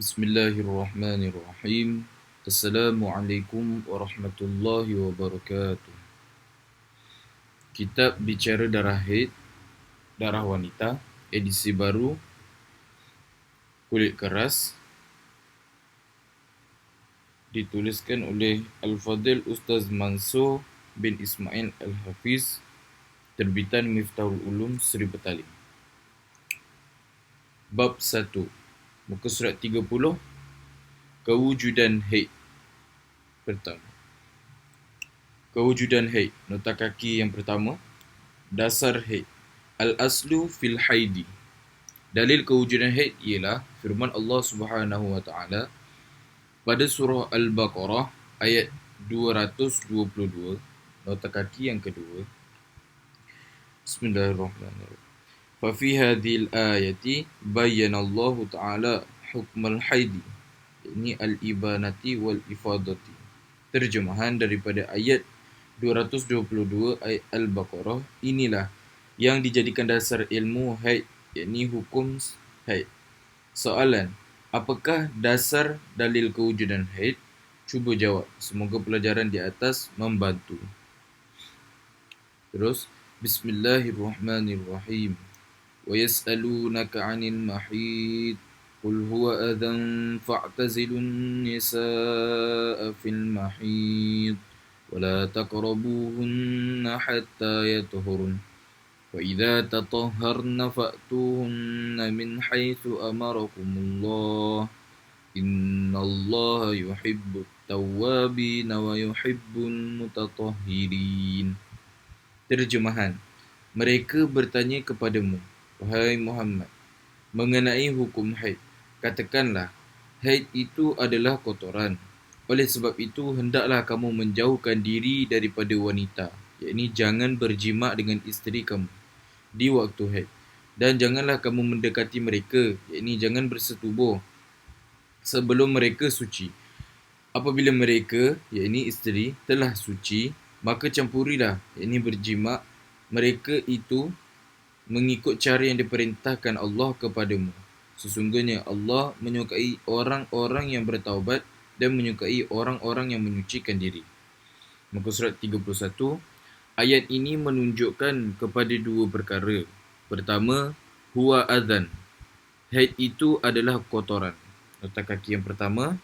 Bismillahirrahmanirrahim. Assalamualaikum warahmatullahi wabarakatuh. Kitab Bicara Darah Haid, Darah Wanita, edisi baru, kulit keras, dituliskan oleh Al-Fadil Ustaz Mansur bin Ismail Al-Hafiz, terbitan Miftahul Ulum Seri Petaling. Bab 1, muka surat 30, kewujudan haid. Pertama, kewujudan haid. Nota kaki yang pertama, dasar haid. Al-aslu fil haidi. Dalil kewujudan haid ialah firman Allah Subhanahu wa taala pada surah Al-Baqarah ayat 222, nota kaki yang kedua. Bismillahirrahmanirrahim. Fa fi hadhil ayati bayyana Allah taala hukmal haidi, ini al-ibanati wal ifadati. Terjemahan daripada ayat 222 ayat Al-Baqarah, inilah yang dijadikan dasar ilmu haid, yakni hukum haid. Soalan, apakah dasar dalil kewujudan haid? Cuba jawab. Semoga pelajaran di atas membantu. Terus, Bismillahirrahmanirrahim. Wa yas'alunaka 'anil mahid qul huwa adhan fa'tazilun nisaa fil mahid wa la taqrabuhunna hatta yatahurun. وَإِذَا تَطَهَّرْنَ فَأْتُوهُنَّ مِنْ حَيْثُ أَمَرَكُمُ اللَّهُ إِنَّ اللَّهَ يُحِبُّ التَّوَّابِينَ وَيُحِبُّ الْمُتَطَهِّرِينَ. Terjemahan, mereka bertanya kepadamu, wahai Muhammad, mengenai hukum haid. Katakanlah, haid itu adalah kotoran. Oleh sebab itu, hendaklah kamu menjauhkan diri daripada wanita, yakni jangan berjima' dengan isteri kamu di waktu haid. Dan janganlah kamu mendekati mereka, yakni jangan bersetubuh sebelum mereka suci. Apabila mereka, yakni isteri, telah suci, maka campurilah, yakni berjima' mereka itu mengikut cara yang diperintahkan Allah kepadamu. Sesungguhnya Allah menyukai orang-orang yang bertaubat dan menyukai orang-orang yang menyucikan diri. Muka surat 31. Ayat ini menunjukkan kepada dua perkara. Pertama, huwa adhan. Haid itu adalah kotoran. Nota kaki yang pertama,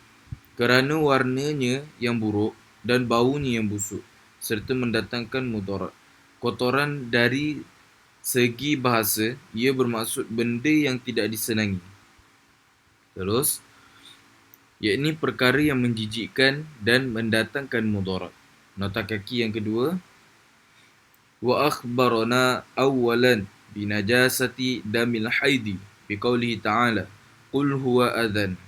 kerana warnanya yang buruk dan baunya yang busuk serta mendatangkan mudarat. Kotoran dari segi bahasa, ia bermaksud benda yang tidak disenangi. Terus, yakni perkara yang menjijikkan dan mendatangkan mudarat. Nota kaki yang kedua, wa akhbarana awwalan binajasati damil haidi biqaulihi ta'ala qul huwa adhan.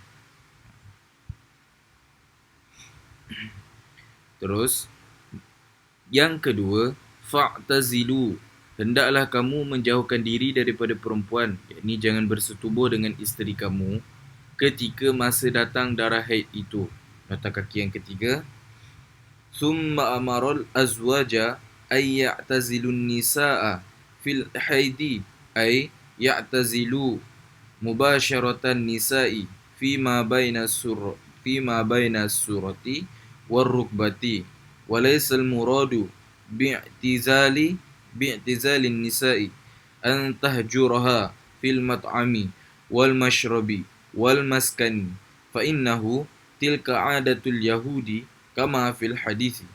Terus, yang kedua, fa'tazilu, hendaklah kamu menjauhkan diri daripada perempuan, yakni jangan bersetubuh dengan isteri kamu ketika masa datang darah haid itu. Nota kaki yang ketiga, summa amaral azwaja ay ya'tazilun nisaa fil haidi ay ya'tazilu mubasharatan nisa'i fima baina surati war rukbati wa laysa al muradu bi'tizalin nisa'i an tahjuraha fil mat'ami wal mashrabi wal maskani fa innahu tilka 'adatul yahudi kama fil hadithi.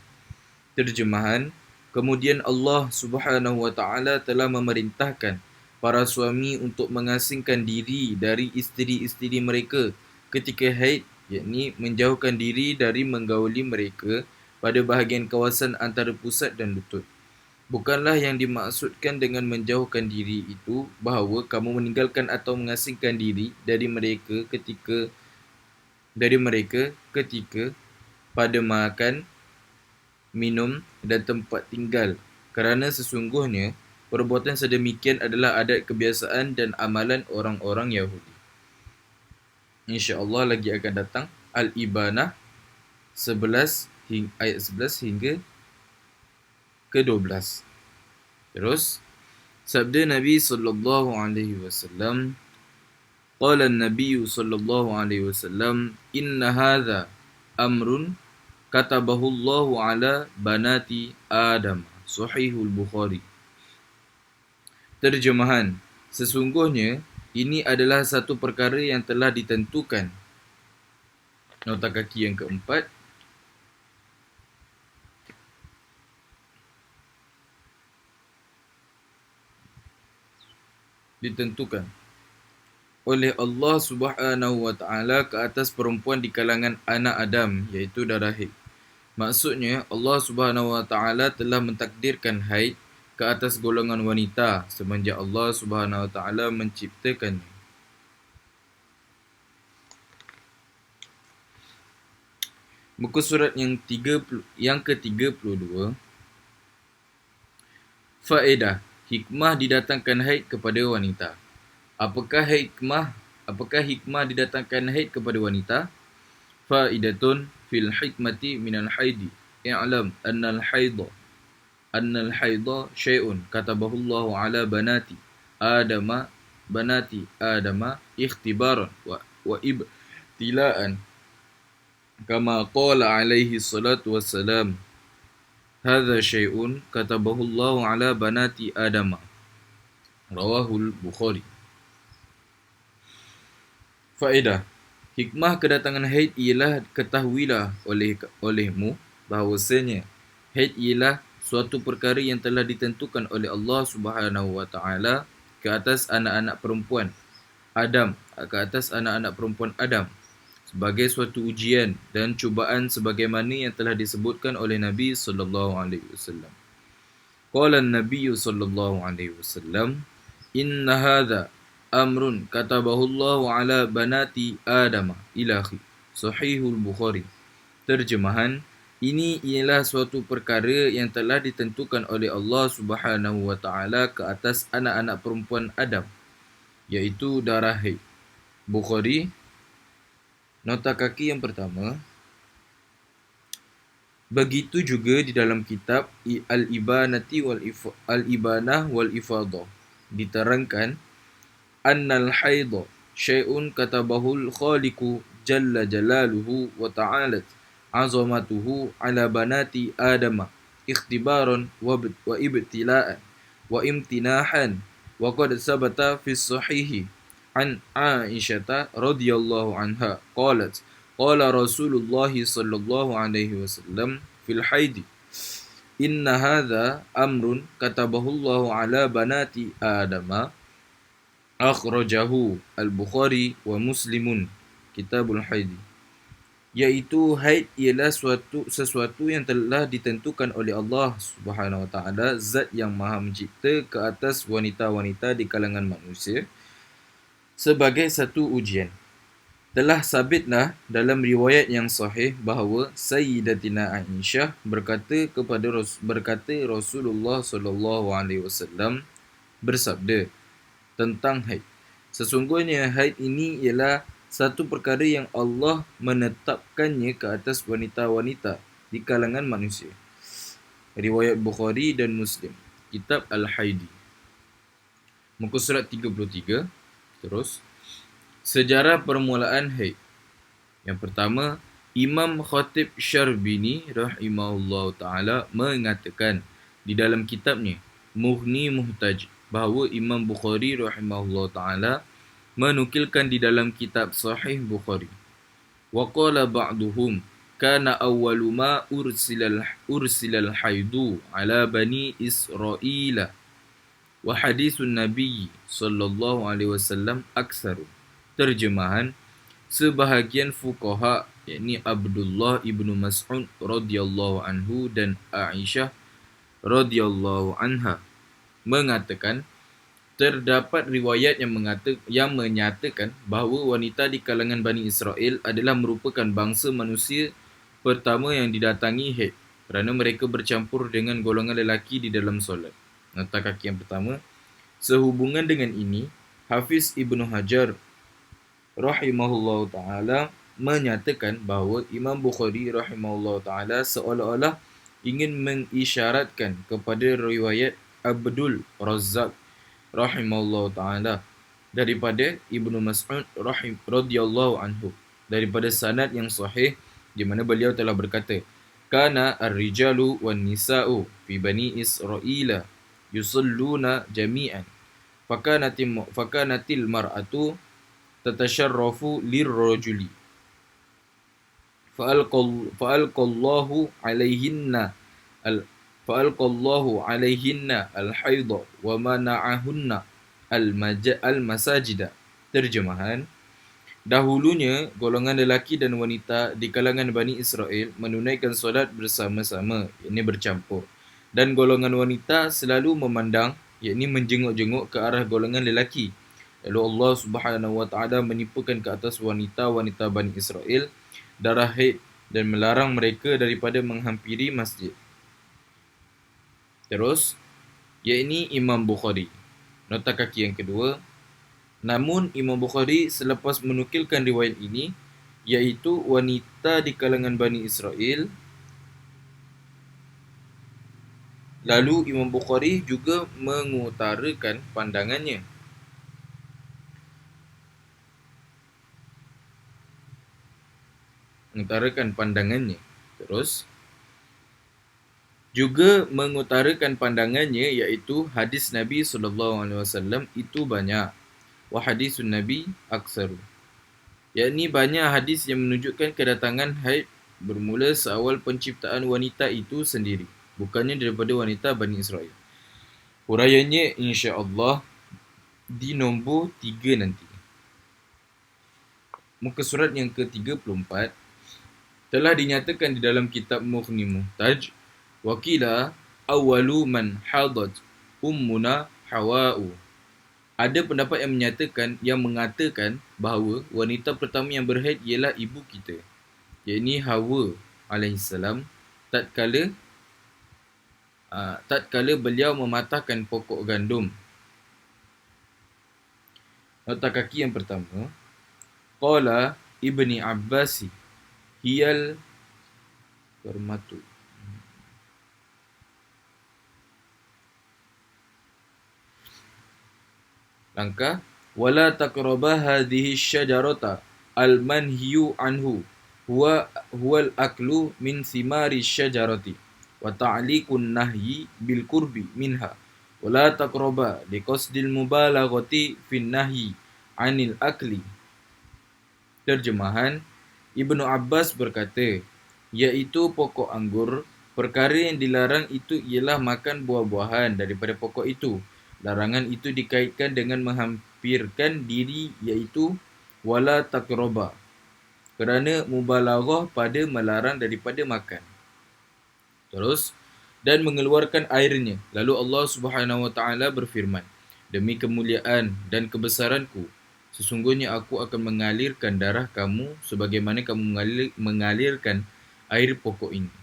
Terjemahan, kemudian Allah Subhanahu wa taala telah memerintahkan para suami untuk mengasingkan diri dari isteri-isteri mereka ketika haid, yakni menjauhkan diri dari menggauli mereka pada bahagian kawasan antara pusat dan lutut. Bukanlah yang dimaksudkan dengan menjauhkan diri itu bahawa kamu meninggalkan atau mengasingkan diri dari mereka ketika pada makan, minum dan tempat tinggal, kerana sesungguhnya perbuatan sedemikian adalah adat kebiasaan dan amalan orang-orang Yahudi. InsyaAllah lagi akan datang Al-Ibanah 11 ayat 11 hingga ke 12. Terus, sabda Nabi sallallahu alaihi wasallam, Qala an-nabiy sallallahu alaihi wasallam, "Inna hadha amrun katabahu Allah ala banati Adam." Sahihul Bukhari. Terjemahan, sesungguhnya ini adalah satu perkara yang telah ditentukan. Nota kaki yang keempat. Ditentukan oleh Allah Subhanahu wa taala ke atas perempuan di kalangan anak Adam, iaitu darah haid. Maksudnya Allah Subhanahu wa taala telah mentakdirkan haid ke atas golongan wanita semenjak Allah Subhanahu wa taala menciptakannya. Muka surat yang ke-32. Faedah, hikmah didatangkan haid kepada wanita. Apakah hikmah didatangkan haid kepada wanita? Faidatun fil hikmati minal haidi. I'lam annal haidha syai'un katabahu Allah ala banati Adama ikhtibaran wa ibtila'an kama qala alaihi salatu wassalam, hadza syai'un katabahu Allah ala banati Adama. Rawahul Bukhari. Faedah, hikmah kedatangan haid ialah ketahuilah olehmu bahawasanya haid ialah suatu perkara yang telah ditentukan oleh Allah Subhanahu wa taala ke atas anak-anak perempuan Adam sebagai suatu ujian dan cubaan sebagaimana yang telah disebutkan oleh Nabi sallallahu alaihi wasallam. Qala an-nabiy sallallahu alaihi wasallam, "Inna hadha amrun katabahu Allah ala banati Adam ilahi." Sahihul Bukhari. Terjemahan, ini ialah suatu perkara yang telah ditentukan oleh Allah Subhanahu wa taala ke atas anak-anak perempuan Adam, iaitu darah haid. Bukhari. Nota kaki yang pertama. Begitu juga di dalam kitab Al-Ibanah wal Ifadah diterangkan annal haidha syai'un katabahul khaliqu jalla jalaluhu wa ta'alat azamatuhu ala banati Adama ikhtibaran wa ibtila'an wa imtinahan wa qad sabata fi sahihi an Aisyah radhiyallahu anha qalat qala Rasulullah sallallahu alaihi wasallam fil haidi, inna hadha amrun katabahu Allah ala banati Adama. Akhrajahu Al-Bukhari wa Muslimun Kitabul Haid. Iaitu haid ialah sesuatu yang telah ditentukan oleh Allah Subhanahu wa taala, zat yang Maha mencipta, ke atas wanita-wanita di kalangan manusia sebagai satu ujian. Telah sabitlah dalam riwayat yang sahih bahawa Sayyidatina Aisyah berkata Rasulullah sallallahu alaihi wasallam bersabda tentang haid, sesungguhnya haid ini ialah satu perkara yang Allah menetapkannya ke atas wanita-wanita di kalangan manusia. Riwayat Bukhari dan Muslim, Kitab Al-Haidi. Muka surat 33. Terus, sejarah permulaan haid. Yang pertama, Imam Khatib Syarbini rahimahullah ta'ala mengatakan di dalam kitabnya Mughni Muhtaj bahawa Imam Bukhari rahimahullah ta'ala menukilkan di dalam kitab Sahih Bukhari. Wa qala ba'duhum kana awwalu ma ursilal haidu ala bani Israila wa hadithun Nabi sallallahu alaihi wasallam aksaru. Terjemahan, sebahagian fuqaha yakni Abdullah ibnu Mas'ud radhiyallahu anhu dan Aisyah radhiyallahu anha mengatakan terdapat riwayat yang menyatakan bahawa wanita di kalangan Bani Israel adalah merupakan bangsa manusia pertama yang didatangi haid kerana mereka bercampur dengan golongan lelaki di dalam solat. Nota kaki yang pertama. Sehubungan dengan ini, Hafiz Ibnu Hajar rahimahullah ta'ala menyatakan bahawa Imam Bukhari rahimahullah ta'ala seolah-olah ingin mengisyaratkan kepada riwayat Abdul Razzaq rahimahullah ta'ala daripada Ibnu Mas'ud radhiyallahu anhu, daripada sanad yang sahih di mana beliau telah berkata, kana ar-rijalu wan nisa'u fi bani Israila yusalluna jami'an fakanatil mar'atu tatasharrafu lirrajuli fa'alqallahu alaihinna al fa'alqallahu alaihinna al-haidha wa mana'ahunna al-masajida. Terjemahan, dahulunya golongan lelaki dan wanita di kalangan Bani Israel menunaikan solat bersama-sama, yakni bercampur, dan golongan wanita selalu memandang, yakni menjenguk-jenguk ke arah golongan lelaki. Lalu Allah Subhanahu wa taala menipukan ke atas wanita-wanita Bani Israel darah haid dan melarang mereka daripada menghampiri masjid. Terus, yakni Imam Bukhari. Nota kaki yang kedua, namun Imam Bukhari selepas menukilkan riwayat ini, iaitu wanita di kalangan Bani Israel, lalu Imam Bukhari juga mengutarakan pandangannya. Terus juga mengutarakan pandangannya, iaitu hadis Nabi SAW itu banyak. Wa hadisun Nabi aksaru, yakni banyak hadis yang menunjukkan kedatangan haid bermula seawal penciptaan wanita itu sendiri, bukannya daripada wanita Bani Israel. Huraiannya insya-Allah di nombor 3 nanti. Muka surat yang ke-34 telah dinyatakan di dalam kitab Mughni Muhtaj, waqila awwalu man hadat ummuna Hawa'u. Ada pendapat yang mengatakan bahawa wanita pertama yang berhaid ialah ibu kita, yakni Hawa alaihissalam, tatkala beliau mematahkan pokok gandum. Nota kaki yang pertama, qala Ibni Abbasi hiyal permatu. Langkah, wala taqraba hadhihi syajarata al-manhiyu anhu huwal aklu min thimari syajarati wa ta'liqun nahyi bil qurbi minha wala taqraba liqasdil mubalaghati fin nahyi anil akli. Terjemahan, Ibnu Abbas berkata, iaitu pokok anggur, perkara yang dilarang itu ialah makan buah-buahan daripada pokok itu. Larangan itu dikaitkan dengan menghampirkan diri, iaitu wala taqraba, kerana mubalaghah pada melarang daripada makan. Terus, dan mengeluarkan airnya. Lalu Allah Subhanahu wa taala berfirman, demi kemuliaan dan kebesaranku, sesungguhnya aku akan mengalirkan darah kamu sebagaimana kamu mengalirkan air pokok ini.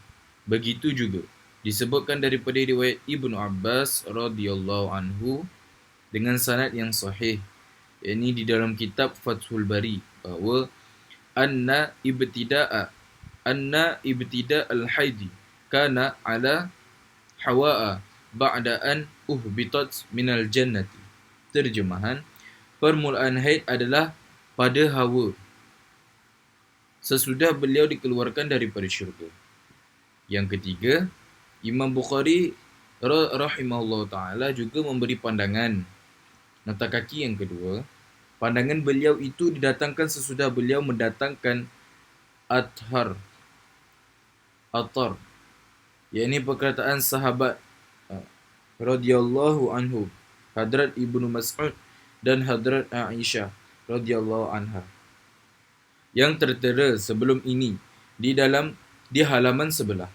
Begitu juga disebutkan daripada riwayat Ibnu Abbas radhiyallahu anhu dengan sanad yang sahih, yakni di dalam kitab Fathul Bari, bahawa anna ibtida al-haidi kana ala Hawa'a ba'da an uhbitat minal jannati. Terjemahan, permulaan haid adalah pada Hawa sesudah beliau dikeluarkan daripada syurga. Yang ketiga, Imam Bukhari rahimahullah ta'ala juga memberi pandangan. Nota kaki yang kedua, pandangan beliau itu didatangkan sesudah beliau mendatangkan athar, yakni perkataan sahabat radhiyallahu anhu, Hadrat Ibnu Mas'ud dan Hadrat Aisyah radhiyallahu anha, yang tertera sebelum ini di halaman sebelah.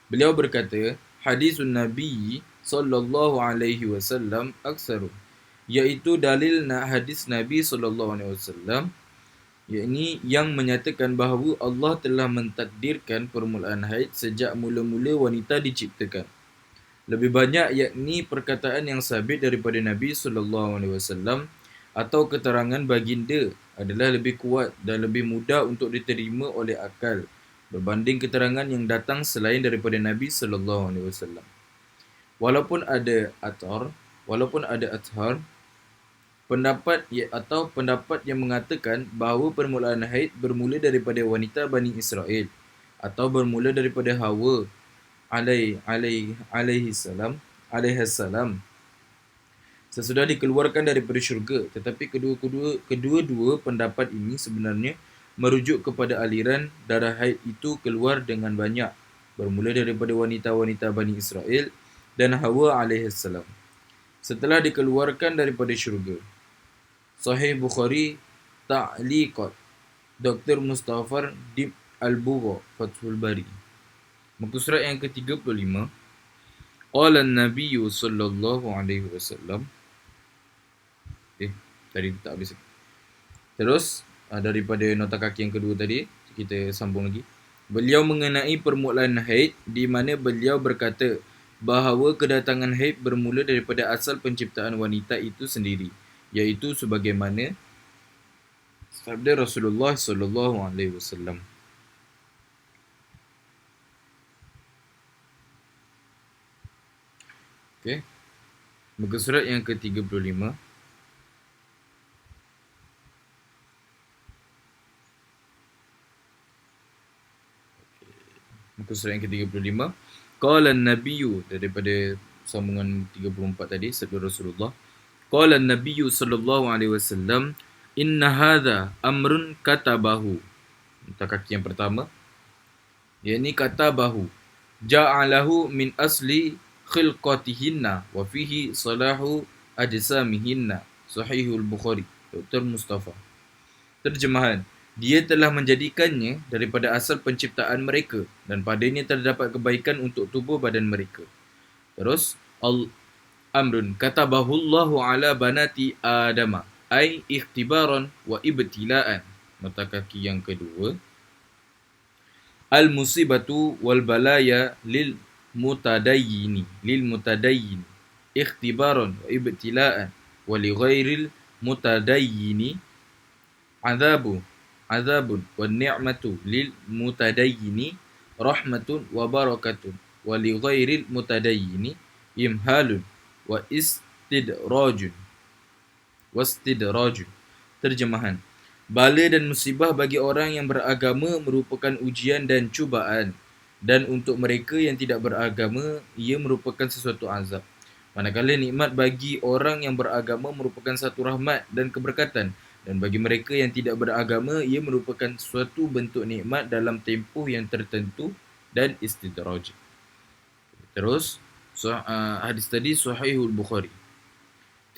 Beliau berkata, hadisun Nabi sallallahu alaihi wasallam aksaru, iaitu dalil hadis Nabi sallallahu alaihi wasallam, yakni yang menyatakan bahawa Allah telah mentakdirkan permulaan haid sejak mula-mula wanita diciptakan. Lebih banyak yakni perkataan yang sabit daripada Nabi sallallahu alaihi wasallam atau keterangan baginda adalah lebih kuat dan lebih mudah untuk diterima oleh akal berbanding keterangan yang datang selain daripada Nabi sallallahu alaihi wasallam. Walaupun ada athar, pendapat yang mengatakan bahawa permulaan haid bermula daripada wanita Bani Israel atau bermula daripada Hawa alaihassalam sesudah dikeluarkan daripada syurga. Tetapi kedua-dua pendapat ini sebenarnya merujuk kepada aliran darah haid itu keluar dengan banyak, bermula daripada wanita-wanita Bani Israel dan Hawa alaihassalam setelah dikeluarkan daripada syurga. Sahih Bukhari Ta'liqat Dr. Mustafar Dib Al-Bugha Fathul Bari. Muka surat yang ke-35. Qala an-Nabiy sallallahu alaihi wasallam. Tadi tak habis. Terus daripada nota kaki yang kedua tadi, kita sambung lagi. Beliau mengenai permulaan haid di mana beliau berkata bahawa kedatangan haid bermula daripada asal penciptaan wanita itu sendiri, iaitu sebagaimana sabda Rasulullah sallallahu alaihi wasallam. Okey. Muka surat yang ke-35. Muka surat yang ke-35. Qala an-nabiyyu, daripada sambungan 34 tadi, sabda Rasulullah. Qala an-nabiyyu sallallahu alaihi wasallam, inna hadha amrun katabahu. Nota kaki yang pertama, yakni katabahu ja'alahu min asli khilqatihinna wa fihi salahu ajsamihinna. Sahihul Bukhari Dr. Mustafa. Terjemahan, dia telah menjadikannya daripada asal penciptaan mereka dan padanya terdapat kebaikan untuk tubuh badan mereka. Terus amrun katabahullahu ala banati adama ay ikhtibaran wa ibtila'an. Nota kaki yang kedua, al-musibatu wal balaya lil mutadayyin ikhtibaran wa ibtila'an wa li ghairil mutadayyin azabun wa ni'matu lil mutadayyin rahmatun wa barakatun wa li ghairil mutadayyin imhalun wa istidrajun. Terjemahan, bala dan musibah bagi orang yang beragama merupakan ujian dan cubaan, dan untuk mereka yang tidak beragama ia merupakan sesuatu azab. Manakala nikmat bagi orang yang beragama merupakan satu rahmat dan keberkatan, dan bagi mereka yang tidak beragama ia merupakan suatu bentuk nikmat dalam tempoh yang tertentu dan istidraj. Terus hadis tadi Sahihul Bukhari.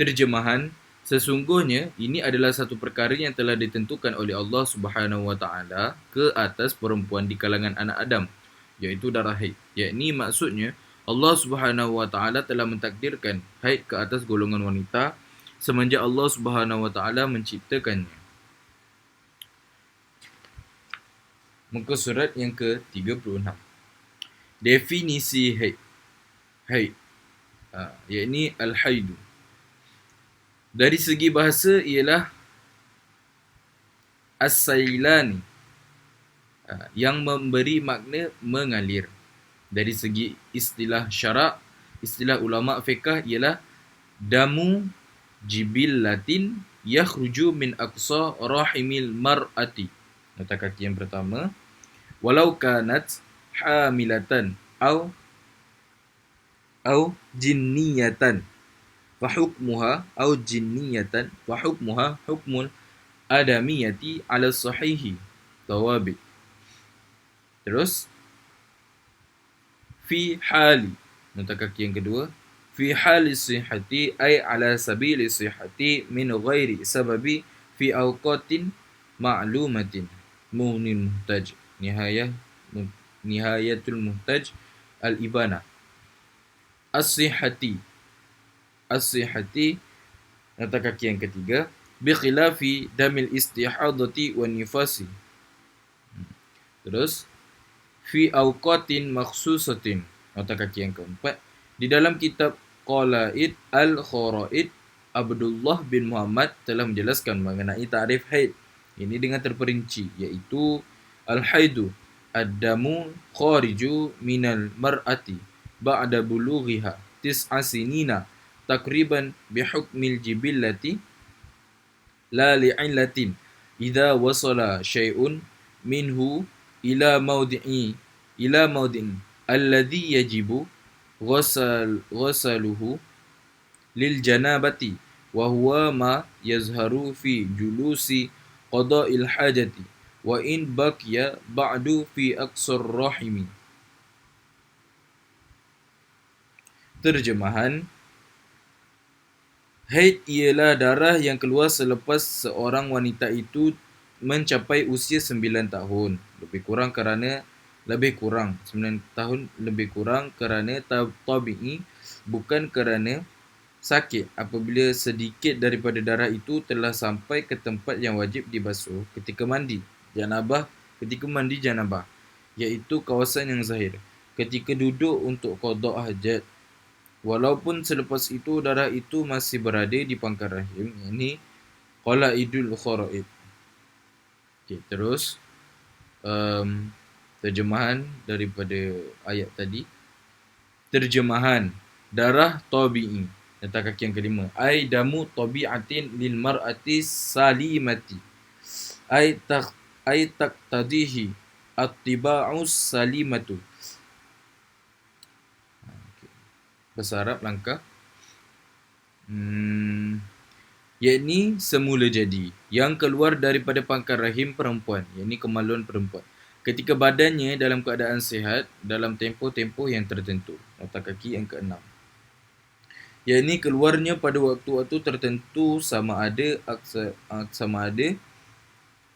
Terjemahan, sesungguhnya ini adalah satu perkara yang telah ditentukan oleh Allah Subhanahu wa taala ke atas perempuan di kalangan anak Adam, iaitu darah haid. Yakni maksudnya Allah Subhanahu wa taala telah mentakdirkan haid ke atas golongan wanita semenjak Allah Subhanahu wa taala menciptakannya. Muka surat yang ke-36. Definisi haid. Yakni al-haidu. Dari segi bahasa ialah as-sailani, yang memberi makna mengalir. Dari segi istilah syarak, istilah ulama fiqh ialah damu jibillatin yakhruju min aqsa rahimil mar'ati. Nota kaki yang pertama, walau kanat hamilatan au jinniyatan fahukmuha au jinniyatan fahukmuha hukmul adamiyati ala sahihi tawabit. Terus fi hali, nota kaki yang kedua, fi hali sihhati ay ala sabili sihhati min ghairi sababi fi awqatin ma'lumatin muhnil muhtaj. Nihayatul muhtaj al-ibana. As-sihhati, nota kaki yang ketiga, bi khilafi damil istihadati wan nifasi. Terus fi awqatin makhsusatin, nota kaki yang keempat, di dalam kitab Qalaid al-Kharaid Abdullah bin Muhammad telah menjelaskan mengenai ta'rif haid ini dengan terperinci, iaitu al-haidu ad-damu khariju minal mar'ati ba'da bulughiha tis'a sinina takriban bihukmil jibillati la li'illatin idza wasala syai'un minhu ila mawdi'i alladhi yajibu ghasaluhu lil janabati wa huwa ma yazharu fi julusi qada'il hajati wa in baqiya ba'du fi aqsar rahimi. Terjemahan: haid ialah darah yang keluar selepas seorang wanita itu mencapai usia 9 tahun. Lebih kurang 9 tahun lebih kurang kerana tabi'i, bukan kerana sakit, apabila sedikit daripada darah itu telah sampai ke tempat yang wajib dibasuh ketika mandi janabah, iaitu kawasan yang zahir, ketika duduk untuk qada' hajat. Walaupun selepas itu darah itu masih berada di pangkal rahim, ini qalaidul kharaid. Okay, terus terjemahan daripada ayat tadi. Terjemahan darah tabi'i, letak kaki yang kelima, ai damu tabi'atin lil mar'ati salimati, ai taqtadihi attiba'us salimatu. Bahasa Arab langkah. Yakni semula jadi, yang keluar daripada pangkal rahim perempuan, yakni kemaluan perempuan, ketika badannya dalam keadaan sihat dalam tempoh-tempoh yang tertentu. Nota kaki yang ke-6. Yakni keluarnya pada waktu-waktu tertentu, sama ada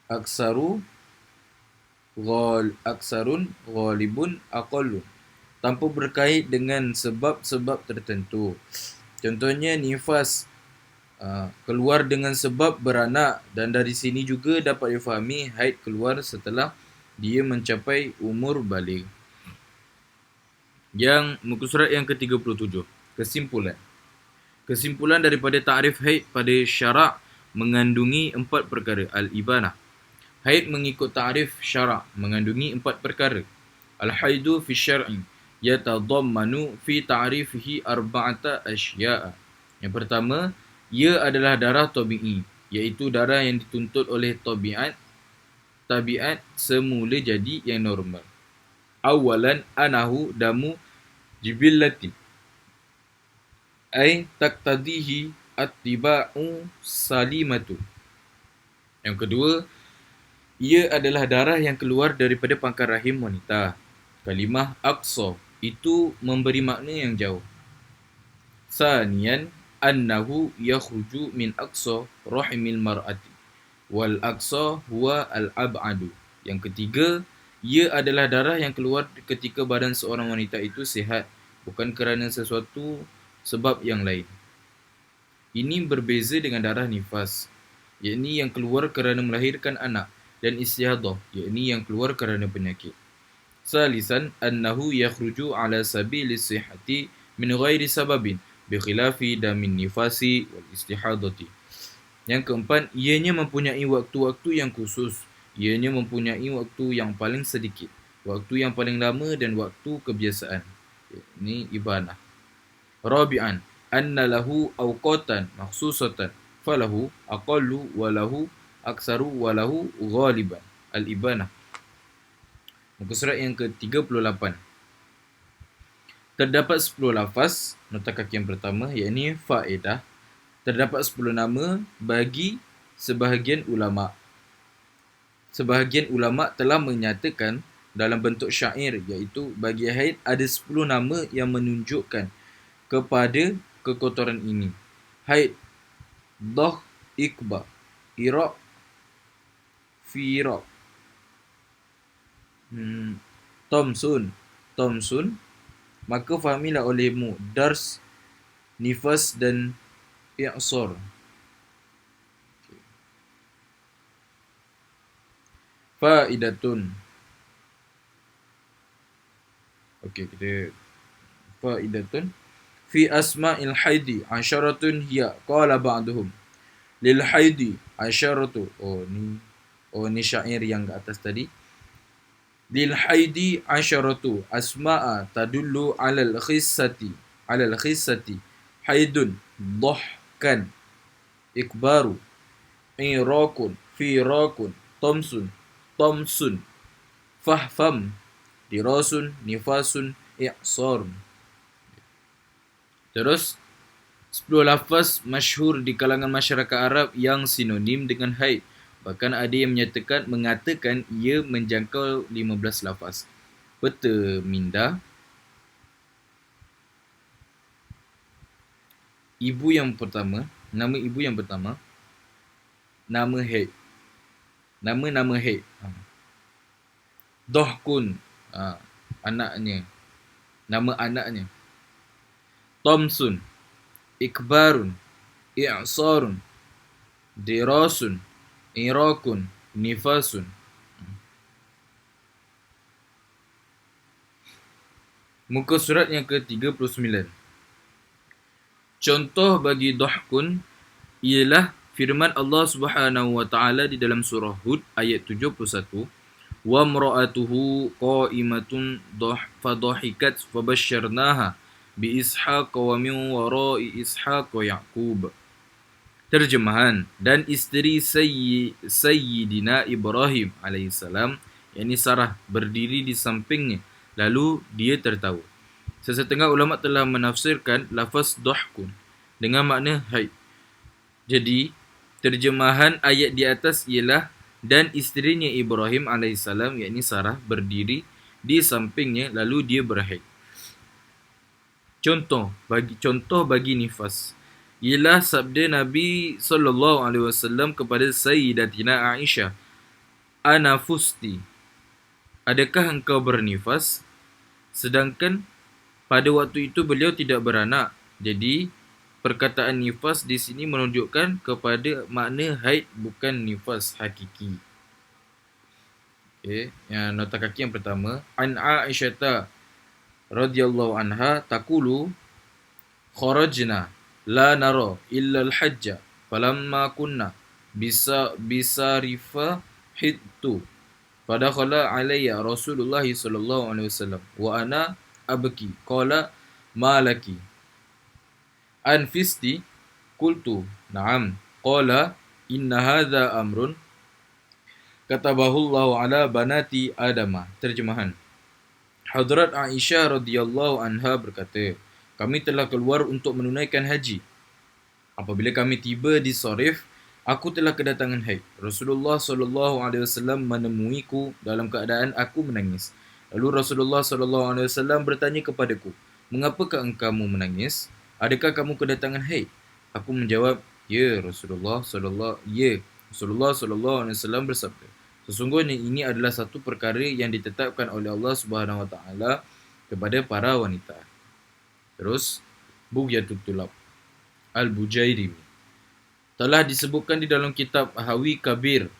aksarun ghalibun aqallun, tanpa berkait dengan sebab-sebab tertentu. Contohnya nifas, keluar dengan sebab beranak, dan dari sini juga dapat difahami haid keluar setelah dia mencapai umur baligh. Yang muka surat yang ke-37. Kesimpulan daripada ta'rif haid pada syarak mengandungi 4 perkara. Al-ibanah. Haid mengikut ta'rif syarak mengandungi 4 perkara. Al-haidu fi syar'i yatadammanu fi ta'rifihi arba'ata asya'a. Yang pertama, ia adalah darah tabi'i, iaitu darah yang dituntut oleh tabiat semula jadi yang normal. Awalan anahu damu jibillatin, ay taqtadihi attiba'u salimatu. Yang kedua, ia adalah darah yang keluar daripada pangkal rahim wanita. Kalimah aqsa itu memberi makna yang jauh. Saniyan annahu yakhruju min aqsa rahimil mar'ati wal aqsa huwa al-ab'adu. Yang ketiga, ia adalah darah yang keluar ketika badan seorang wanita itu sihat, bukan kerana sesuatu sebab yang lain. Ini berbeza dengan darah nifas, yakni yang keluar kerana melahirkan anak, dan istihadah, yakni yang keluar kerana penyakit. Salisan annahu yakhruju ala sabilis sihhati min ghairi sababin bikhilafi damin nifasi wal istihadati. Yang keempat, ianya mempunyai waktu-waktu yang khusus. Ianya mempunyai waktu yang paling sedikit, waktu yang paling lama, dan waktu kebiasaan. Ini ibanah. Rabi'an anna lahu awqatan makhsusatan falahu aqallu walahu aksaru walahu ghaliban. Al-ibanah. Muka surat yang ke-38. Terdapat 10 lafaz, nota kaki yang pertama, yakni faedah. Terdapat 10 nama bagi sebahagian ulama. Sebahagian ulama telah menyatakan dalam bentuk syair, iaitu bagi haid ada 10 nama yang menunjukkan kepada kekotoran ini. Haid, dah, ikba, iraq, firaq, Tomsun, maka fahamilah olehmu dars, nifas dan i'sar. Faidatun. Faidatun fi asma'il haidi asyaratun hiya qala ba'duhum lil haidi asyaratu. Ni syair yang ke atas tadi. Lil haidi asyaratu asma'a tadullu alal khissati haidun, dhahkan, ikbaru, irakun, firakun, tomsun, tomsun, fahfam, dirasun, nifasun, i'sarun. Terus 10 lafaz masyhur di kalangan masyarakat Arab yang sinonim dengan haid. Bahkan ada yang mengatakan ia menjangkau 15 lafaz. Peta minda, ibu yang pertama, nama ibu yang pertama, nama haid. Nama-nama haid. Dohkun, anaknya. Nama anaknya. Tomsun, ikbarun, i'sarun, dirasun, irakun, nifasun. Muka surat yang ke-39. Contoh bagi dohkun ialah firman Allah Subhanahu wa taala di dalam surah Hud ayat 71, wa imra'atuhu qa'imatun fadhahikat fabasyarnaha bi ishaq wa min wara'i ishaq yaqub. Terjemahan, dan isteri Sayyidina Ibrahim alaihissalam, yakni Sarah, berdiri di sampingnya, lalu dia tertawa. Sesetengah ulama telah menafsirkan lafaz dohkun dengan makna haid. Jadi, terjemahan ayat di atas ialah dan isterinya Ibrahim alaihissalam, yakni Sarah, berdiri di sampingnya lalu dia berhaid. Contoh bagi nifas ialah sabda Nabi SAW kepada Sayyidatina Aisyah, Ana fusti, adakah engkau bernifas? Sedangkan pada waktu itu beliau tidak beranak. Jadi perkataan nifas di sini menunjukkan kepada makna haid, bukan nifas hakiki. Okey, yang nota kaki yang pertama, an Aisyah radhiyallahu anha taqulu kharajna la nara illa al-hajja falamma kunna bisarifa hittu fadakhala alayya Rasulullah sallallahu alaihi wasallam wa ana abki qala malaki anfisti qultu na'am qala inna hadha amrun katabahullahu ala banati adama. Terjemahan, Hadrat Aisyah radhiyallahu anha berkata, kami telah keluar untuk menunaikan haji. Apabila kami tiba di Sarif, aku telah kedatangan haid. Rasulullah sallallahu alaihi wasallam menemuiku dalam keadaan aku menangis. Lalu Rasulullah sallallahu alaihi wasallam bertanya kepadaku, "Mengapakah kamu menangis? Adakah kamu kedatangan haid?" Aku menjawab, "Ya Rasulullah sallallahu alaihi wasallam bersabda, sesungguhnya ini adalah satu perkara yang ditetapkan oleh Allah Subhanahu wa taala kepada para wanita." Terus, Bughyatul Tulab Al-Bujairimi telah disebutkan di dalam kitab Hawi Kabir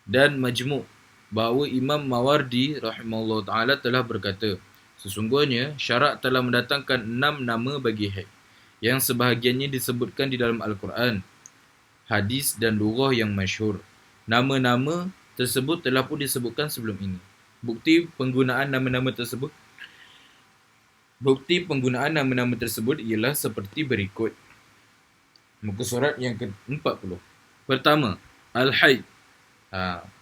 dan Majmu' bahawa Imam Mawardi rahimahullah ta'ala telah berkata, sesungguhnya syarak telah mendatangkan 6 nama bagi haid, yang sebahagiannya disebutkan di dalam Al-Quran, hadis dan lughah yang masyhur. Nama-nama tersebut telah pun disebutkan sebelum ini. Bukti penggunaan nama-nama tersebut ialah seperti berikut. Muka surat yang ke-40. Pertama, Al-Haid.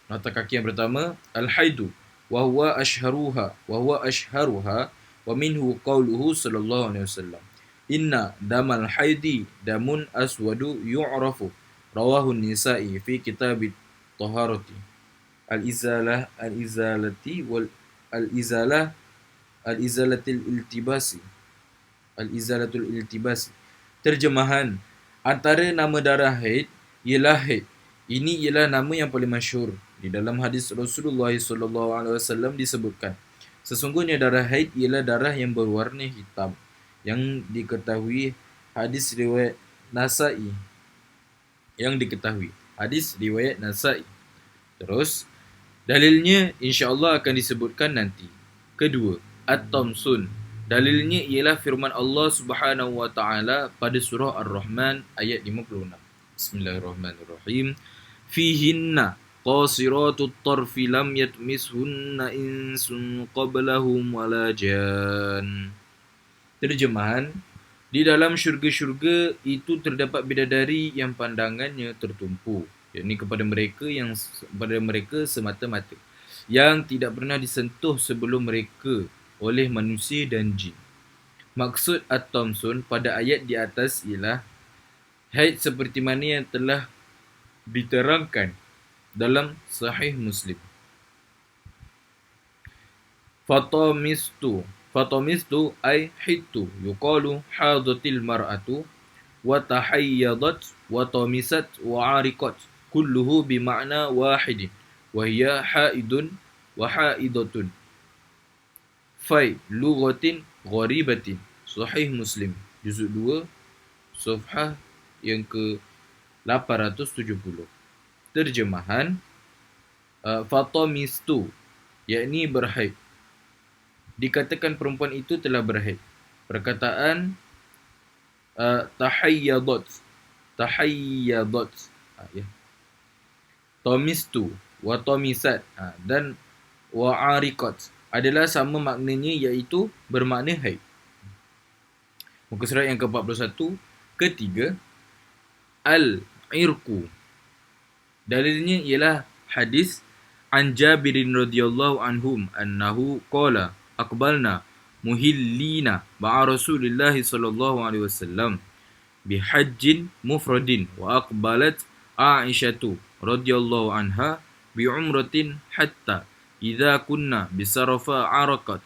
Nota kaki yang pertama, Al-Haidu wa huwa ashharuha wa minhu qawluhu sallallahu alaihi wasallam, Inna damal haidi damun aswadu yu'rafu, rawahu Nisa'i fi kitabit taharati. Al-izalatul iltibasi. Terjemahan, antara nama darah haid ialah haid. Ini ialah nama yang paling masyhur. Di dalam hadis Rasulullah SAW disebutkan, sesungguhnya darah haid ialah darah yang berwarna hitam, yang diketahui hadis riwayat Nasa'i. Terus, dalilnya insya-Allah akan disebutkan nanti. Kedua, At-Tamsun. Dalilnya ialah firman Allah Subhanahu wa taala pada surah Ar-Rahman ayat 56. Bismillahirrahmanirrahim. Fihinna qasiratut tarfi lam yatmishunna insun qablahum wala jan. Terjemahan, di dalam syurga-syurga itu terdapat bidadari yang pandangannya tertumpu, yakni kepada mereka semata-mata yang tidak pernah disentuh sebelum mereka oleh manusia dan jin. Maksud at-tamsun pada ayat di atas ialah haid seperti mana yang telah diterangkan dalam Sahih Muslim. Fatamistu ay hittu yuqalu hadatil mar'atu wa tahayyadat wa tamisat wa ariqat kulluhu bima'na wahidin wa hiya haidun wa haidatun fai lughatin gharibatin. Sahih Muslim juzuk 2 safhah yang ke 870. Terjemahan, fatamistu yakni berhaid. Dikatakan perempuan itu telah berhaid. Perkataan tahayyadat ya. Tamistu wa tamisat dan wa ariqat adalah sama maknanya, iaitu bermakna haid. Muka surat yang ke-41. Ketiga, al-irqu. Dalilnya ialah hadis an Jabirin radhiyallahu anhum annahu qala aqbalna muhillina ma'a Rasulillah sallallahu alaihi wasallam bihajjin mufradin wa aqbalat Aisyatu radhiyallahu anha bi umratin hatta idza kunna bisarafa arakat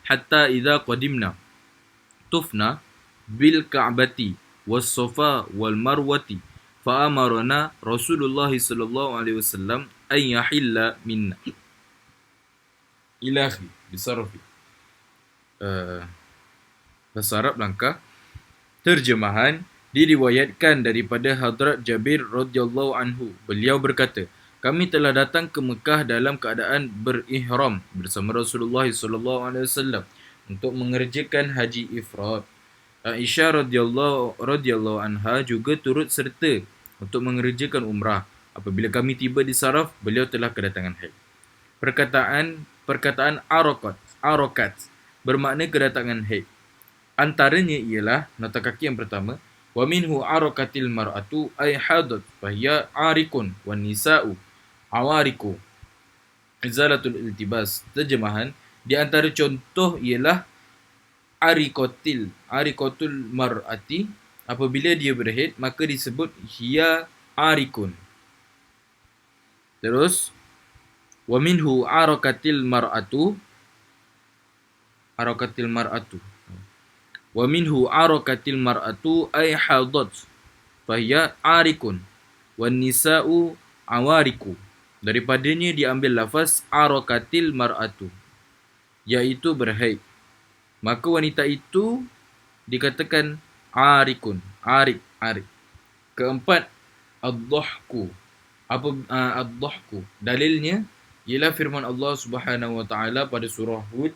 hatta idza qadimna tufna bil ka'bati was safa wal marwati fa amarna Rasulullah sallallahu alaihi wasallam an yahilla minna ilahi bisarfi. Bahasa Arab langkah. Terjemahan, diriwayatkan daripada Hadrat Jabir radhiyallahu anhu. Beliau berkata, kami telah datang ke Mekah dalam keadaan berihram bersama Rasulullah sallallahu alaihi wasallam untuk mengerjakan haji ifrad. Aisyah radhiyallahu anha juga turut serta untuk mengerjakan umrah. Apabila kami tiba di Saraf, beliau telah kedatangan haid. Perkataan arakat bermakna kedatangan haid. Antaranya ialah nota kaki yang pertama, wa minhu arakatil mar'atu ay hadat fahiya arikun wan nisa'u awariku izalatul iltibas. Terjemahan, di antara contoh ialah arikatul mar'ati, apabila dia berhaid maka disebut hiya arikun. Terus wa minhu arakatil mar'atu wa minhu arakatil mar'atu ay hadat fahiya arikun wan nisa'u awariku. Daripadanya diambil lafaz arakatil mar'atu, iaitu berhaid, maka wanita itu dikatakan arikun, arik. Keempat, ad-dhahku. Ad-dhahku, dalilnya ialah firman Allah Subhanahu wa taala pada surah Hud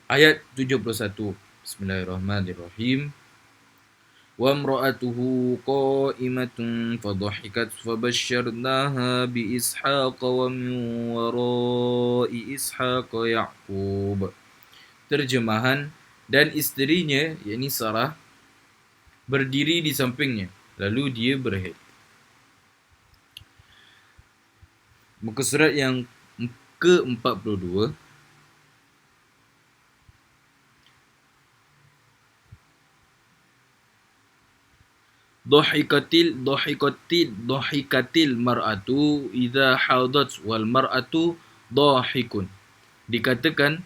ayat 71. Bismillahirrahmanirrahim. Wa imra'atuhu qa'imatun fadhahikat fabasyarnaha bi Ishaqa wa min wara'i Ishaqa Ya'qub. Terjemahan, dan isterinya yakni Sarah berdiri di sampingnya lalu dia berhaid. Muka surat yang ke-42. Dhahikatil mar'atu idza hadat wal mar'atu dhahikun. Dikatakan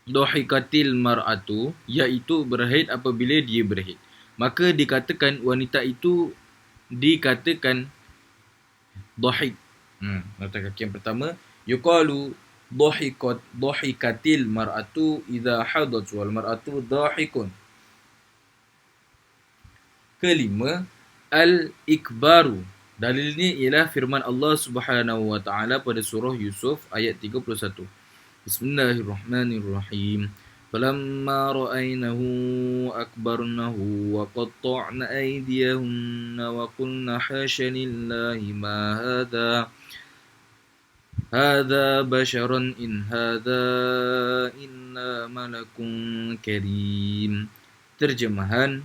dhahikatil mar'atu, iaitu berhaid apabila dia berhaid, maka dikatakan wanita itu dikatakan dhahik. Nota kaki yang pertama, yuqalu dhahikatil mar'atu idza hadat wal mar'atu dhahikun. Kelima, al-ikbaru. Dalilnya ialah firman Allah Subhanahu wa taala pada surah Yusuf ayat 31. Bismillahirrahmanirrahim. Falamma ra'aynahu akbarnahu wa qatta'na aydiyahunna wa qulna hasya lillahi ma hadha basharan in hadha illa malakun karim. Terjemahan,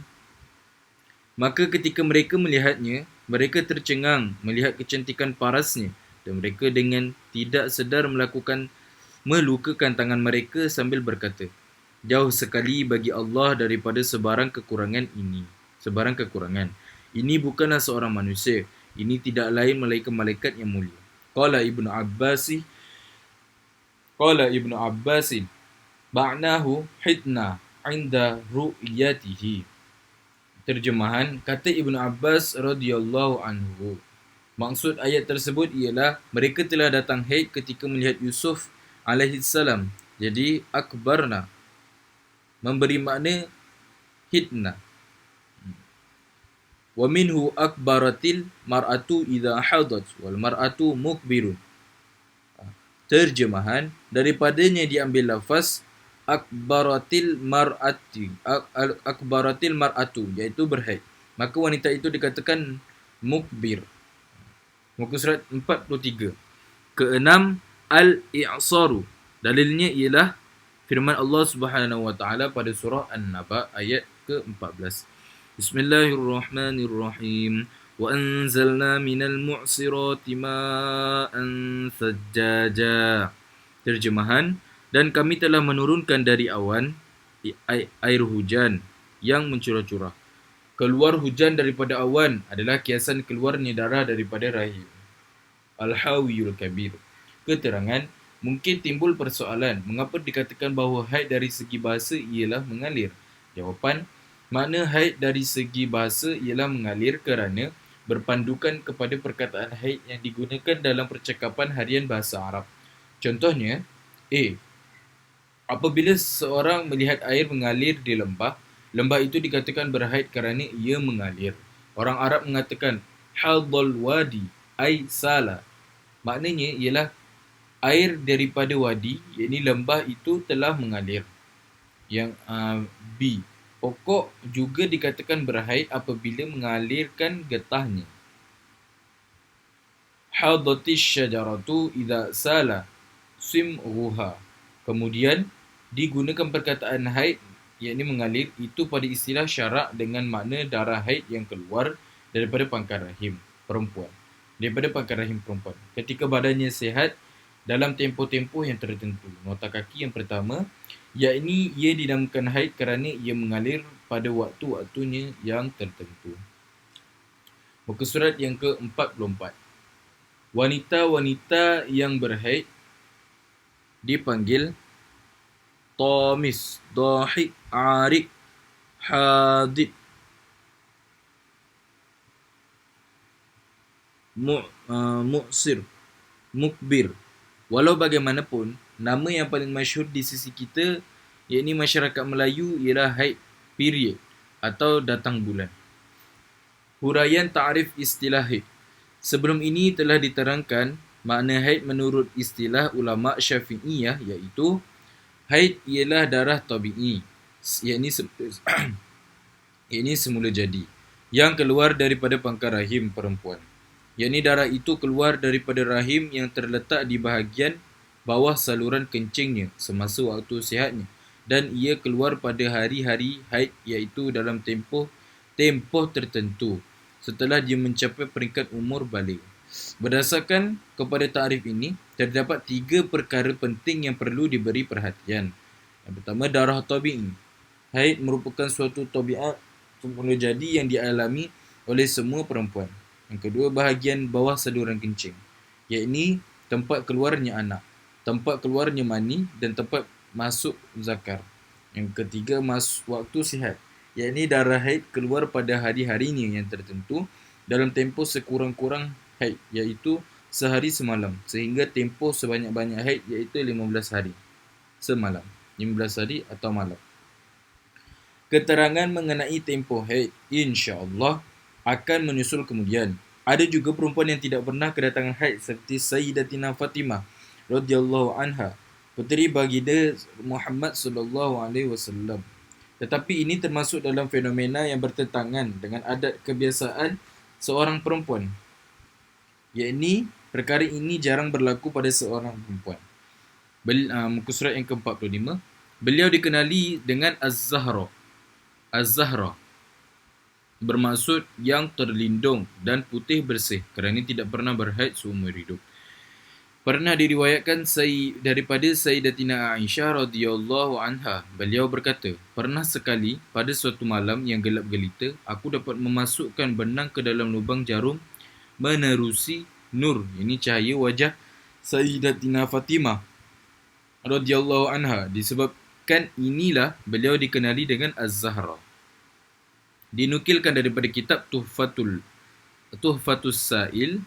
maka ketika mereka melihatnya, mereka tercengang melihat kecantikan parasnya dan mereka dengan tidak sedar melukakan tangan mereka sambil berkata, jauh sekali bagi Allah daripada sebarang kekurangan ini. Sebarang kekurangan. Ini bukanlah seorang manusia. Ini tidak lain melainkan malaikat yang mulia. Qala Ibnu Abbas, ba'nahu hidna 'inda ru'yatihi. Terjemahan, kata Ibnu Abbas radhiyallahu anhu, maksud ayat tersebut ialah mereka telah datang haid ketika melihat Yusuf alaihi salam. Jadi akbarna memberi makna hidna. Wa minhu akbaratil mar'atu idza hadat wal mar'atu mukbirun. Terjemahan, daripadanya diambil lafaz akbaratil mar'atu, iaitu berhaid. Maka wanita itu dikatakan mukbir. Muka surat 43. Keenam, al-i'saru. Dalilnya ialah firman Allah Subhanahu wa taala pada surah An-Naba ayat ke-14. Bismillahirrahmanirrahim. Wa anzalna minal mu'sirati ma'an thajjaja. Terjemahan, dan kami telah menurunkan dari awan air hujan yang mencurah-curah. Keluar hujan daripada awan adalah kiasan keluarnya darah daripada rahim. Al-Hawiyul Kabir. Keterangan, mungkin timbul persoalan, mengapa dikatakan bahawa haid dari segi bahasa ialah mengalir? Jawapan, makna haid dari segi bahasa ialah mengalir kerana berpandukan kepada perkataan haid yang digunakan dalam percakapan harian bahasa Arab. Contohnya, A. Apabila seorang melihat air mengalir di lembah, lembah itu dikatakan berhaid kerana ia mengalir. Orang Arab mengatakan hadal wadi ay sala. Maknanya ialah air daripada wadi, yakni lembah itu telah mengalir. Yang B. Pokok juga dikatakan berhaid apabila mengalirkan getahnya. Hadatish syajaratu idza sala simruha. Kemudian digunakan perkataan haid, yakni mengalir, itu pada istilah syarak dengan makna darah haid yang keluar daripada pangkal rahim perempuan. Ketika badannya sihat dalam tempoh-tempoh yang tertentu. Nota kaki yang pertama, yakni ia dinamakan haid kerana ia mengalir pada waktu-waktunya yang tertentu. Muka surat yang ke-44. Wanita-wanita yang berhaid dipanggil tamis, dahik, arik, hadid, mu'sir, mukbir. Walau bagaimanapun, nama yang paling masyhur di sisi kita, yakni masyarakat Melayu, ialah haid period atau datang bulan. Huraian ta'rif istilah haid. Sebelum ini telah diterangkan makna haid menurut istilah ulama Syafi'iyah, iaitu haid ialah darah tabi'i, yakni semula jadi, yang keluar daripada pangkal rahim perempuan. Yakni darah itu keluar daripada rahim yang terletak di bahagian bawah saluran kencingnya semasa waktu sihatnya, dan ia keluar pada hari-hari haid, iaitu dalam tempoh tertentu setelah dia mencapai peringkat umur baligh. Berdasarkan kepada takrif ini, terdapat 3 perkara penting yang perlu diberi perhatian. Yang pertama, darah tabi'i. Haid merupakan suatu tabiat semula jadi yang dialami oleh semua perempuan. Yang kedua, bahagian bawah saluran kencing, yakni tempat keluarnya anak, tempat keluarnya mani dan tempat masuk zakar. Yang ketiga, waktu sihat, yakni darah haid keluar pada hari-harinya yang tertentu dalam tempoh sekurang-kurang haid, iaitu sehari semalam, sehingga tempoh sebanyak-banyak haid, iaitu 15 hari semalam, 15 hari atau malam. Keterangan mengenai tempoh haid insya-Allah akan menyusul kemudian. Ada juga perempuan yang tidak pernah kedatangan haid seperti Sayyidatina Fatimah radhiyallahu anha, puteri baginda Muhammad sallallahu alaihi wasallam. Tetapi ini termasuk dalam fenomena yang bertentangan dengan adat kebiasaan seorang perempuan. Yakni perkara ini jarang berlaku pada seorang perempuan. Muka surat yang ke-45. Beliau dikenali dengan Az-Zahra. bermaksud yang terlindung, dan putih bersih kerana tidak pernah berhaid seumur hidup. Pernah diriwayatkan daripada Sayyidatina Aisyah radhiyallahu anha, beliau berkata, pernah sekali pada suatu malam yang gelap gelita, aku dapat memasukkan benang ke dalam lubang jarum menerusi nur, ini cahaya wajah Sayyidatina Fatimah radhiyallahu anha. Disebabkan inilah beliau dikenali dengan Az-Zahra. Dinukilkan daripada kitab Tuhfatus Sa'il,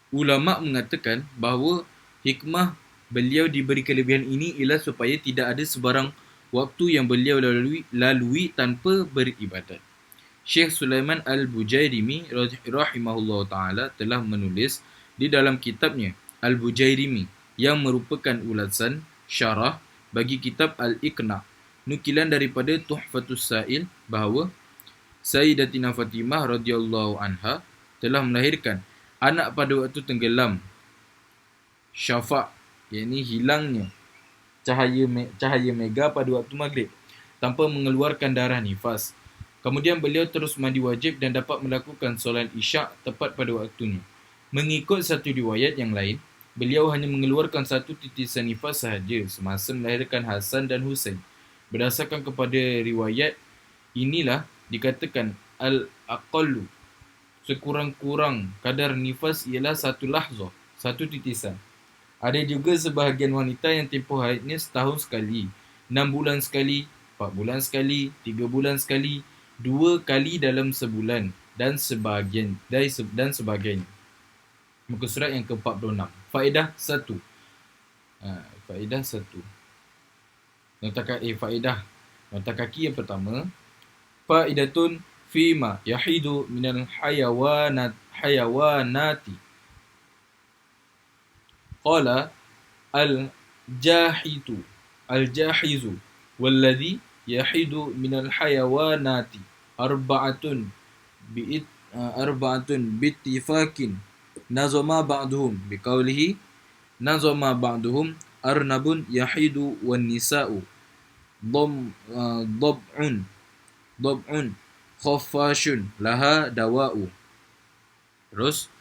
ulama mengatakan bahawa hikmah beliau diberi kelebihan ini ialah supaya tidak ada sebarang waktu yang beliau lalui tanpa beribadat. Syekh Sulaiman Al-Bujairimi rahimahullah ta'ala telah menulis di dalam kitabnya Al-Bujairimi yang merupakan ulasan syarah bagi kitab Al-Iqna' nukilan daripada Tuhfatus Sa'il bahawa Sayyidatina Fatimah radhiyallahu anha telah melahirkan anak pada waktu tenggelam syafaq, yakni hilangnya cahaya mega pada waktu maghrib tanpa mengeluarkan darah nifas. Kemudian beliau terus mandi wajib dan dapat melakukan solat isyak tepat pada waktunya. Mengikut satu riwayat yang lain, beliau hanya mengeluarkan satu titisan nifas sahaja semasa melahirkan Hasan dan Husain. Berdasarkan kepada riwayat inilah dikatakan al-aqallu, sekurang-kurang kadar nifas ialah satu lahzah, satu titisan. Ada juga sebahagian wanita yang tempoh haidnya setahun sekali, 6 bulan sekali, 4 bulan sekali, 3 bulan sekali, 2 kali dalam sebulan dan sebagainya. Muka surat yang ke-46. Faedah 1. Faedah 1. Nota kaki yang pertama. Faedatun fima yahidu minal hayawanati. Qala al-jahizu walladhi yahidu minal hayawanati arba'atun bittifakin nazama ba'duhum biqaulihi nazama ba'duhum arnabun yahidu wan nisa'u dab'un khaffashun laha dawa'u. Terus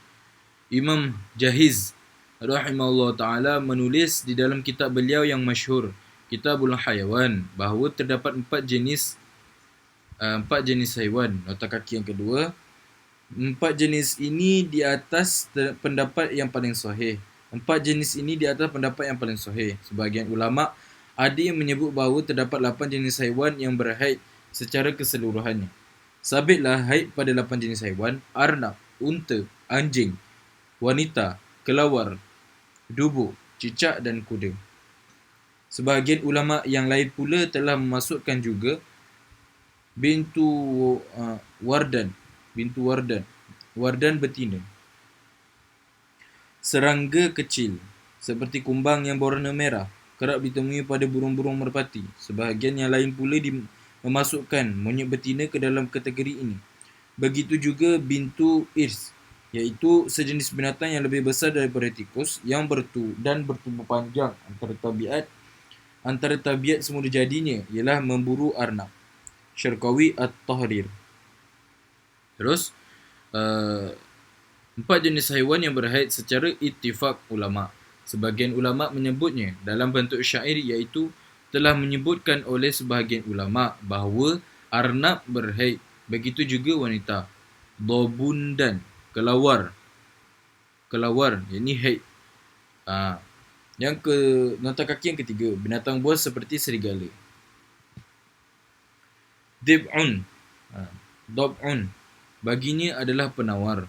Imam Jahiz rahimahullah ta'ala menulis di dalam kitab beliau yang masyhur, Kitabul Hayawan, bahawa terdapat 4 jenis haiwan. Nota kaki yang kedua, 4 jenis ini di atas pendapat yang paling sahih. 4 jenis ini di atas pendapat yang paling sahih. Sebahagian ulama ada yang menyebut bahawa terdapat 8 jenis haiwan yang berhaid secara keseluruhannya. Sabitlah haid pada 8 jenis haiwan: arnab, unta, anjing, wanita, kelawar, dubu, cicak dan kuda. Sebahagian ulama yang lain pula telah memasukkan juga bintu wardan betina, serangga kecil seperti kumbang yang berwarna merah, kerap ditemui pada burung-burung merpati. Sebahagian yang lain pula memasukkan monyet betina ke dalam kategori ini. Begitu juga bintu irs, iaitu sejenis binatang yang lebih besar daripada tikus yang bertubuh panjang. Antara tabiat semula jadinya ialah memburu arnab. Syarqawi At-Tahrir. Terus 4 jenis haiwan yang berhaid secara ittifaq ulama. Sebahagian ulama menyebutnya dalam bentuk syair, iaitu telah menyebutkan oleh sebahagian ulama bahawa arnab berhaid. Begitu juga wanita. Dobun dan kelawar, yakni haid. Nota kaki yang ketiga, binatang buas seperti serigala. Dab'un baginya adalah penawar.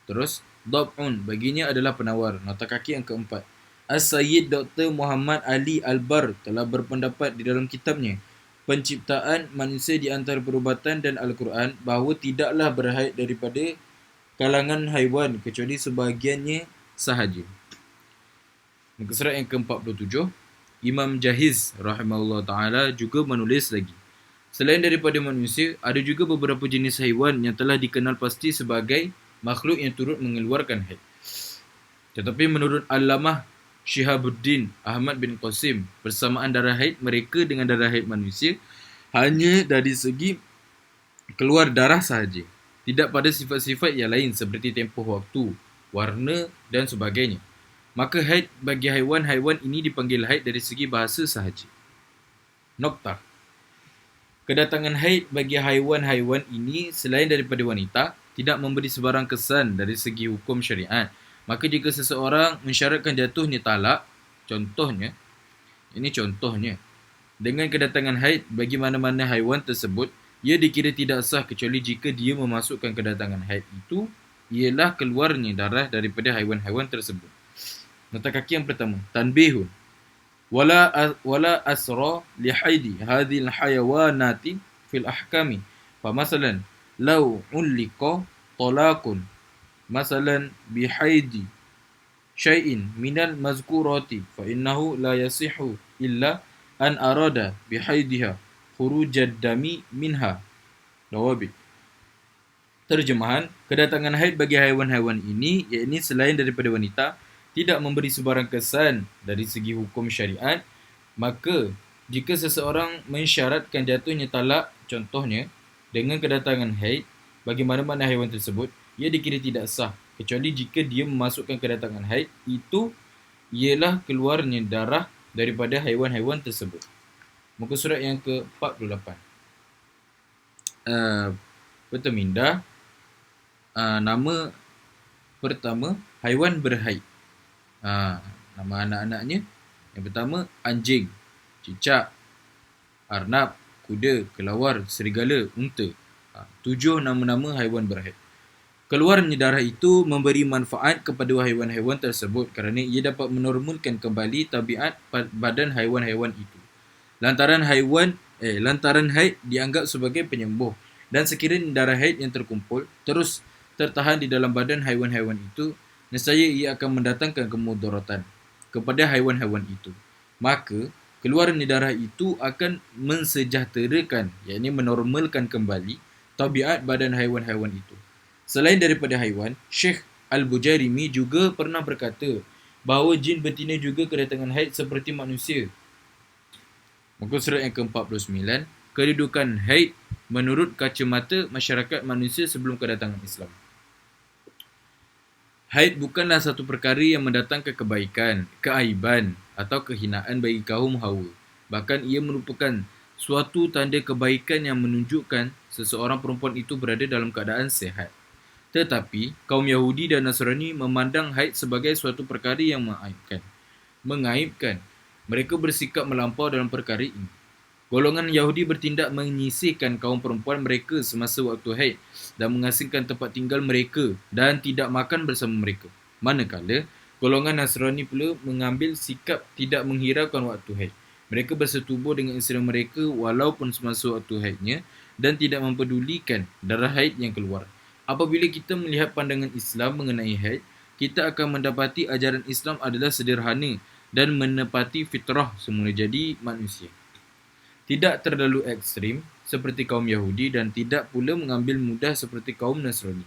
Terus dab'un baginya adalah penawar. Nota kaki yang keempat, As-Sayyid Dr. Muhammad Ali Al-Bar telah berpendapat di dalam kitabnya Penciptaan Manusia di Antara Perubatan dan Al-Quran bahawa tidaklah berhaid daripada kalangan haiwan kecuali sebahagiannya sahaja. Muka surat yang ke-47. Imam Jahiz rahimahullah ta'ala juga menulis lagi, selain daripada manusia, ada juga beberapa jenis haiwan yang telah dikenal pasti sebagai makhluk yang turut mengeluarkan haid. Tetapi menurut Allamah Shihabuddin Ahmad bin Qasim, persamaan darah haid mereka dengan darah haid manusia hanya dari segi keluar darah sahaja, tidak pada sifat-sifat yang lain seperti tempoh waktu, warna dan sebagainya. Maka haid bagi haiwan-haiwan ini dipanggil haid dari segi bahasa sahaja. Noktah. Kedatangan haid bagi haiwan-haiwan ini selain daripada wanita tidak memberi sebarang kesan dari segi hukum syariat. Maka jika seseorang mensyaratkan jatuhnya talak, contohnya, dengan kedatangan haid bagi mana-mana haiwan tersebut, ia dikira tidak sah kecuali jika dia memasukkan kedatangan haid itu ialah keluarnya darah daripada haiwan-haiwan tersebut. Nota kaki yang pertama, tanbihun. ولا أسرى لحيد هذه الحيوانات في الأحكام فمثلا لو علق طلاق مثلا بحيد شيء من المذكورات فإنه لا يصح إلا أن أراد بحيدها خروج الدم منها. Jawab. Terjemahan, kedatangan haid bagi haiwan-haiwan ini, yakni selain daripada wanita, tidak memberi sebarang kesan dari segi hukum syariat. Maka jika seseorang mensyaratkan jatuhnya talak, contohnya dengan kedatangan haid bagi mana-mana haiwan tersebut, ia dikira tidak sah kecuali jika dia memasukkan kedatangan haid itu ialah keluarnya darah daripada haiwan-haiwan tersebut. Muka surat yang ke-48. Bertemindah. Nama pertama, haiwan berhaid. Nama anak-anaknya, yang pertama anjing, cicak, arnab, kuda, kelawar, serigala, unta. 7 nama-nama haiwan berhaid. Keluarnya darah itu memberi manfaat kepada haiwan-haiwan tersebut kerana ia dapat menormalkan kembali tabiat badan haiwan-haiwan itu. Lantaran haid dianggap sebagai penyembuh, dan sekiranya darah haid yang terkumpul terus tertahan di dalam badan haiwan-haiwan itu, nescaya ia akan mendatangkan kemudaratan kepada haiwan-haiwan itu. Maka keluarnya darah itu akan mensejahterakan, yakni menormalkan kembali tabiat badan haiwan-haiwan itu. Selain daripada haiwan, Syekh Al-Bujairimi juga pernah berkata bahawa jin betina juga kedatangan haid seperti manusia. Muka surat yang ke-49, kedudukan haid menurut kacamata masyarakat manusia sebelum kedatangan Islam. Haid bukanlah satu perkara yang mendatangkan kebaikan, keaiban atau kehinaan bagi kaum Hawa. Bahkan ia merupakan suatu tanda kebaikan yang menunjukkan seseorang perempuan itu berada dalam keadaan sihat. Tetapi kaum Yahudi dan Nasrani memandang haid sebagai suatu perkara yang mengaibkan. Mereka bersikap melampau dalam perkara ini. Golongan Yahudi bertindak menyisihkan kaum perempuan mereka semasa waktu haid dan mengasingkan tempat tinggal mereka dan tidak makan bersama mereka. Manakala golongan Nasrani pula mengambil sikap tidak menghiraukan waktu haid. Mereka bersetubuh dengan isteri mereka walaupun semasa waktu haidnya dan tidak mempedulikan darah haid yang keluar. Apabila kita melihat pandangan Islam mengenai haid, kita akan mendapati ajaran Islam adalah sederhana dan menepati fitrah semula jadi manusia. Tidak terlalu ekstrim seperti kaum Yahudi dan tidak pula mengambil mudah seperti kaum Nasrani.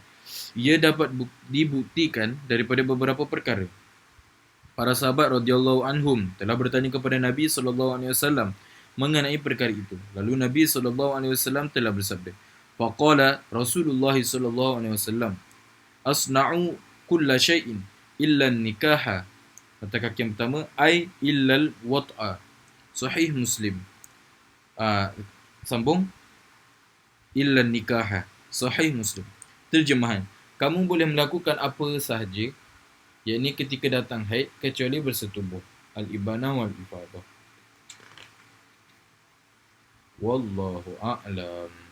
Ia dapat dibuktikan daripada beberapa perkara. Para sahabat radhiyallahu anhum telah bertanya kepada Nabi SAW mengenai perkara itu. Lalu Nabi SAW telah bersabda, faqala Rasulullah SAW, asna'u kulla syai'in illa nikaha. Kata kaki yang pertama, ay illal wat'a. Sahih Muslim. Sambung, illa nikaha. Sahih Muslim. Terjemahan, kamu boleh melakukan apa sahaja, yakni ketika datang haid, kecuali bersetubuh. Al-Ibanah wal-Ifadah. Wallahu a'lam.